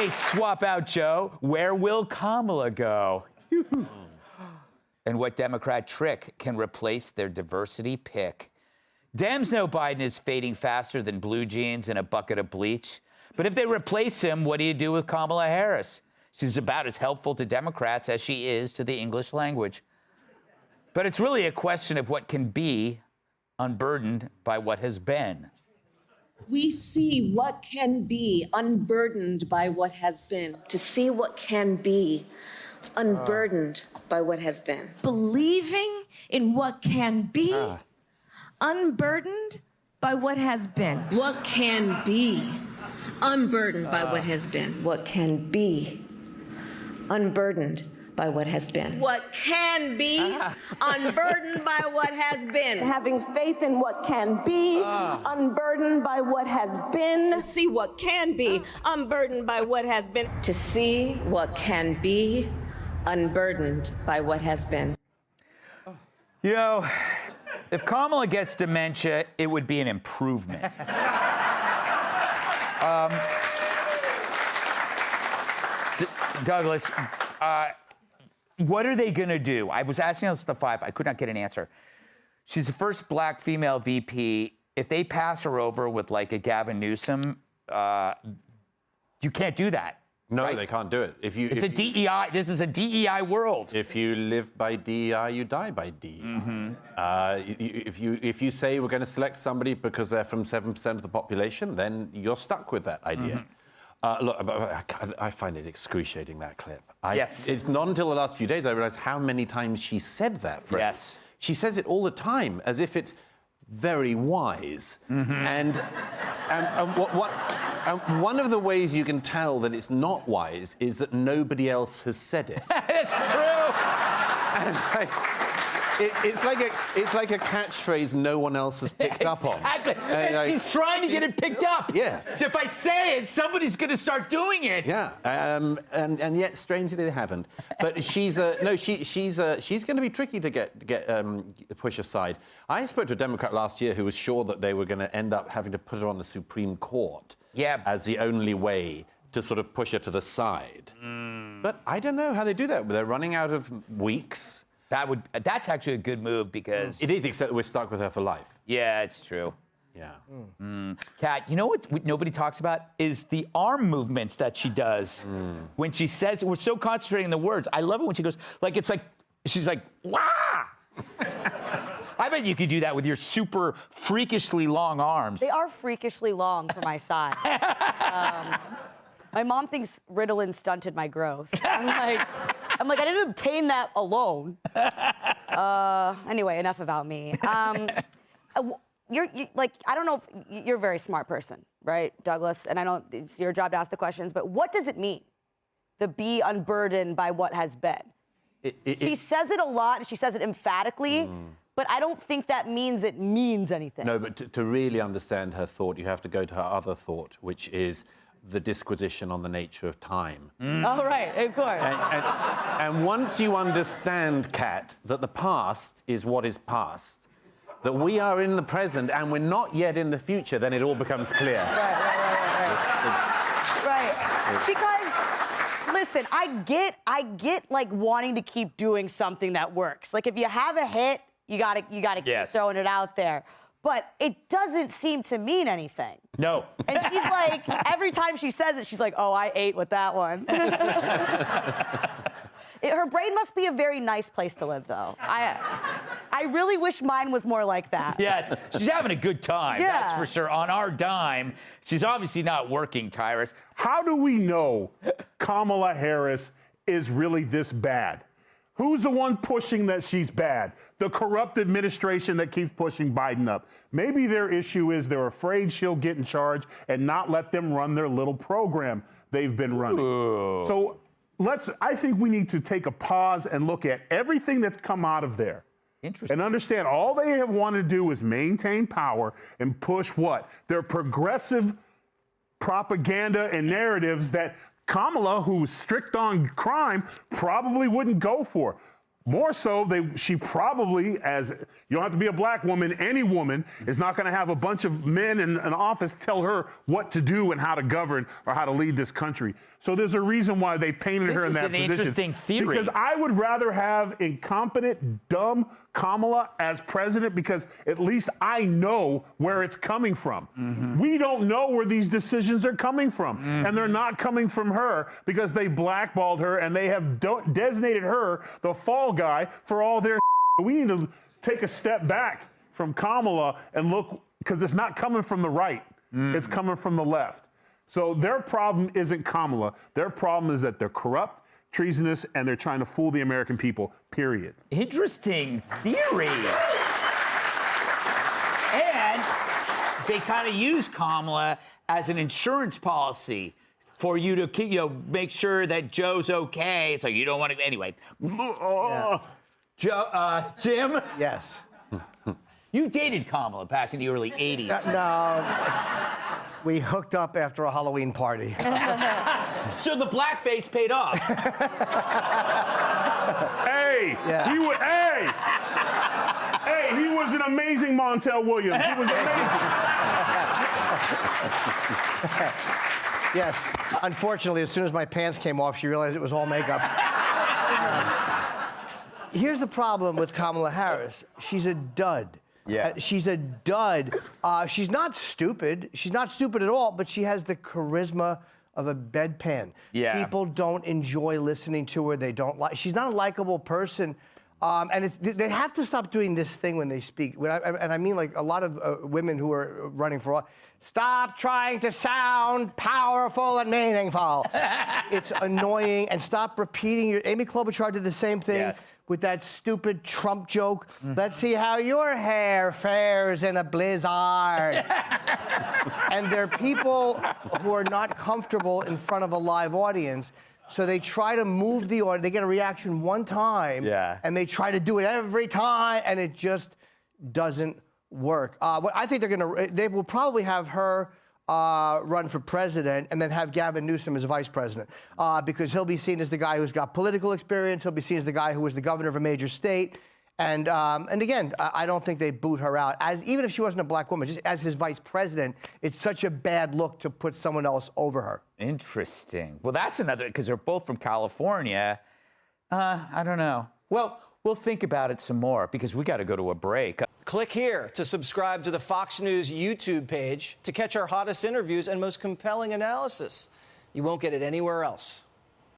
Okay, swap out Joe. Where will Kamala go? And what Democrat trick can replace their diversity pick? Dems know Biden is fading faster than blue jeans in a bucket of bleach. But if they replace him, what do you do with Kamala Harris? She's about as helpful to Democrats as she is to the English language. But it's really a question of what can be unburdened by what has been. We see what can be unburdened by what has been. To see what can be unburdened by what has been. Believing in what can be unburdened by what has been. What can be unburdened by what has been. What can be unburdened by what has been. What can be unburdened by what has been. Having faith in what can be unburdened by what has been. See what can be unburdened by what has been. To see what can be unburdened by what has been. You know, if Kamala gets dementia, it would be an improvement. Douglas, what are they going to do? I was asking this to Five. I could not get an answer. She's the first black female VP. If they pass her over with like a Gavin Newsom, you can't do that. No, right? they can't do it. It's a DEI. This is a DEI world. If you live by DEI, you die by DEI. Mm-hmm. If you say we're going to select somebody because they're from 7% of the population, then you're stuck with that idea. Mm-hmm. Look, I find it excruciating, that clip. Yes. It's not until the last few days I realized how many times she said that phrase. Yes. She says it all the time, as if it's very wise. Mm-hmm. And one of the ways you can tell that it's not wise is that nobody else has said it. It's true. And it's like a catchphrase no one else has picked up on. Exactly. And she's trying to get it picked up. Yeah. So if I say it, somebody's going to start doing it. Yeah. And yet, strangely, they haven't. But she's going to be tricky to get push aside. I spoke to a Democrat last year who was sure that they were going to end up having to put her on the Supreme Court. Yeah. As the only way to sort of push her to the side. But I don't know how they do that. They're running out of weeks. That's actually a good move because... It is, except we're stuck with her for life. Yeah, it's true. Yeah. Kat, you know what nobody talks about is the arm movements that she does. When she says, we're so concentrating on the words. I love it when she goes, she's like, wah! I bet you could do that with your super freakishly long arms. They are freakishly long for my size. My mom thinks Ritalin stunted my growth. I'm like, I didn't obtain that alone. Anyway, enough about me. I don't know if you're a very smart person, right, Douglas? And I know it's your job to ask the questions, but what does it mean to be unburdened by what has been? She says it a lot, and she says it emphatically, but I don't think that means it means anything. No, but to really understand her thought, you have to go to her other thought, which is the disquisition on the nature of time. Oh, right, of course. And once you understand, Kat, that the past is what is past, that we are in the present and we're not yet in the future, then it all becomes clear. Right. Because, listen, I get like wanting to keep doing something that works. Like if you have a hit, you gotta keep throwing it out there. But it doesn't seem to mean anything. No. And she's like, every time she says it, she's like, oh, I ate with that one. Her brain must be a very nice place to live, though. I really wish mine was more like that. Yes, she's having a good time, that's for sure. On our dime, she's obviously not working, Tyrus. How do we know Kamala Harris is really this bad? Who's the one pushing that she's bad? The corrupt administration that keeps pushing Biden up. Maybe their issue is they're afraid she'll get in charge and not let them run their little program they've been running. Ooh. So I think we need to take a pause and look at everything that's come out of there. Interesting. And understand all they have wanted to do is maintain power and push what? Their progressive propaganda and narratives that Kamala, who's strict on crime, probably wouldn't go for. More so, she probably, as you don't have to be a black woman, any woman is not going to have a bunch of men in an office tell her what to do and how to govern or how to lead this country. So there's a reason why they painted her in that position. This is an interesting theory. Because I would rather have incompetent, dumb Kamala as president, because at least I know where it's coming from. We don't know where these decisions are coming from. And they're not coming from her because they blackballed her and they have designated her the fall guy for all their. We need to take a step back from Kamala and look, because it's not coming from the right. It's coming from the left. So their problem isn't Kamala. Their problem is that they're corrupt, treasonous, and they're trying to fool the American people, period. Interesting theory. And they kind of use Kamala as an insurance policy for you to, make sure that Joe's okay. It's like you don't want to. Anyway, Joe, Jim. Yes. You dated Kamala back in the early '80s. We hooked up after a Halloween party. So the blackface paid off. Hey, he was an amazing Montel Williams. He was amazing. Yes. Unfortunately, as soon as my pants came off, she realized it was all makeup. Here's the problem with Kamala Harris. She's a dud. Yeah. She's a dud. She's not stupid. She's not stupid at all, but she has the charisma of a bedpan. Yeah. People don't enjoy listening to her. They don't like. She's not a likable person. And they have to stop doing this thing when they speak. And I mean, like, a lot of women who are running for office. Stop trying to sound powerful and meaningful. It's annoying. And stop repeating. Amy Klobuchar did the same thing with that stupid Trump joke. Let's see how your hair fares in a blizzard. And there are people who are not comfortable in front of a live audience. So they try to move the audience. They get a reaction one time, and they try to do it every time, and it just doesn't work. What I think they will probably have her run for president and then have Gavin Newsom as vice president, because he'll be seen as the guy who's got political experience. He'll be seen as the guy who was the governor of a major state. And again, I don't think they boot her out. Even if she wasn't a black woman, just as his vice president, it's such a bad look to put someone else over her. Interesting. Well, that's another, because they're both from California. I don't know. Well, we'll think about it some more because we got to go to a break. Click here to subscribe to the Fox News YouTube page to catch our hottest interviews and most compelling analysis. You won't get it anywhere else.